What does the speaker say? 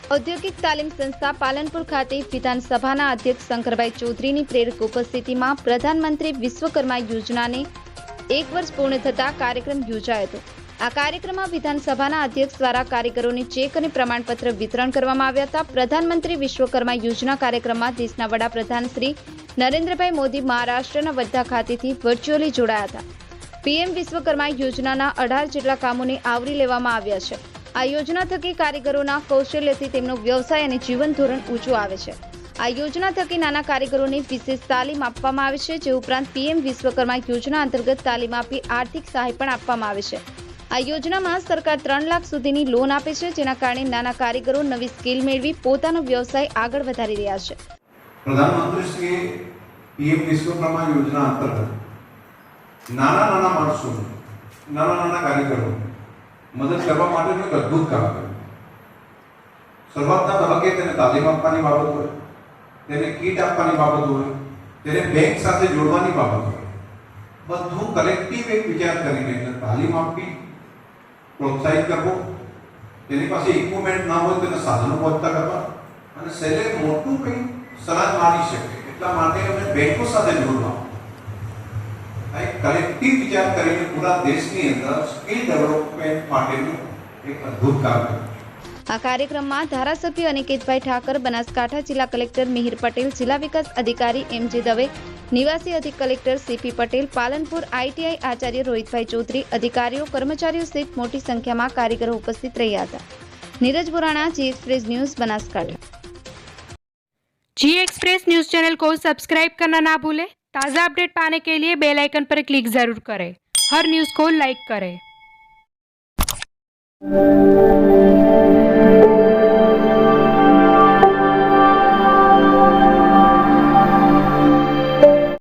औद्योगिक तालीम संस्था पालनपुर खाते विधानसभाના अध्यक्ष શંકરભાઈ ચૌધરીની પ્રેરક ઉપસ્થિતિમાં પ્રધાનમંત્રી વિશ્વકર્મા યોજનાને 1 વર્ષ પૂર્ણ થતા કાર્યક્રમ યોજાયો હતો। આ કાર્યક્રમમાં વિધાનસભાના અધ્યક્ષ દ્વારા કારીગરોને ચેક અને પ્રમાણપત્ર વિતરણ કરવામાં આવ્યા હતા। પ્રધાનમંત્રી વિશ્વકર્મા યોજના કાર્યક્રમમાં દેશના વડાપ્રધાન શ્રી નરેન્દ્રભાઈ મોદી મહારાષ્ટ્રના વડોદરા ખાતેથી વર્ચ્યુઅલી જોડાયા હતા। પીએમ વિશ્વકર્મા યોજનાના 18 જેટલા કામોને આવરી લેવામાં આવ્યા છે। આ યોજના થકી કારીગરોના કૌશલ્યથી તેમનો વ્યવસાય અને જીવન ધોરણ ઊંચું આવે છે। આ યોજના થકી નાના કારીગરોને વિશેષ તાલીમ આપવામાં આવે છે, જે ઉપરાંત પીએમ વિશ્વકર્મા યોજના અંતર્ગત તાલીમ આપી આર્થિક સહાય પણ આપવામાં આવે છે। આ યોજનામાં સરકાર 3 લાખ સુધીની લોન આપે છે, જેના કારણે નાના કારીગરો નવી સ્કિલ મેળવી પોતાનો વ્યવસાય આગળ વધારી રહ્યા છે। પ્રધાનમંત્રી શ્રી પીએમ વિશ્વકર્મા યોજના અંતર્ગત નાના માણસો, નાના કારીગરો મદદ કરવા માટેનું એક અદ્ભુત કામ કર્યું। શરૂઆતના તબક્કે તેને તાલીમ આપવાની બાબત હોય, તેને કીટ આપવાની બાબત હોય, તેને બેંક સાથે જોડવાની બાબત હોય, બધું કલેક્ટિવ એક વિચાર કરીને તાલીમ આપવી, પ્રોત્સાહિત કરવો, તેની પાસે ઇક્વિપમેન્ટ ના હોય તેને સાધનો પહોંચતા કરવા અને છેલ્લે મોટું કંઈ સલાહ મારી શકે એટલા માટે અમે બેંકો સાથે જોડવા એક કલેક્ટિવ વિચાર કરીને પૂરા દેશની અંદર સ્કિલ ડેવલપમેન્ટ માટેનું એક અદ્ભુત કામ કર્યું। આ કાર્યક્રમમાં ધારાસભ્ય અનિકેતભાઈ ઠાકર, બનાસકાંઠા જિલ્લા કલેક્ટર મિહિર પટેલ, જિલ્લા વિકાસ અધિકારી એમજે દવે, નિવાસી અધિક collector CP Patel, Palanpur ITI Acharya રોહિતભાઈ ચૌધરી, અધિકારીઓ, કર્મચારીઓ સહિત મોટી સંખ્યામાં કારીગરો ઉપસ્થિત રહ્યા હતા। नीरज बुराना, जी एक्सप्रेस न्यूज, बनासकांठा। जी एक्सप्रेस न्यूज चैनल को सब्सक्राइब करना ना भूलें। ताज़ा अपडेट पाने के लिए बेल आइकन पर क्लिक जरूर करें। हर न्यूज़ को लाइक करें।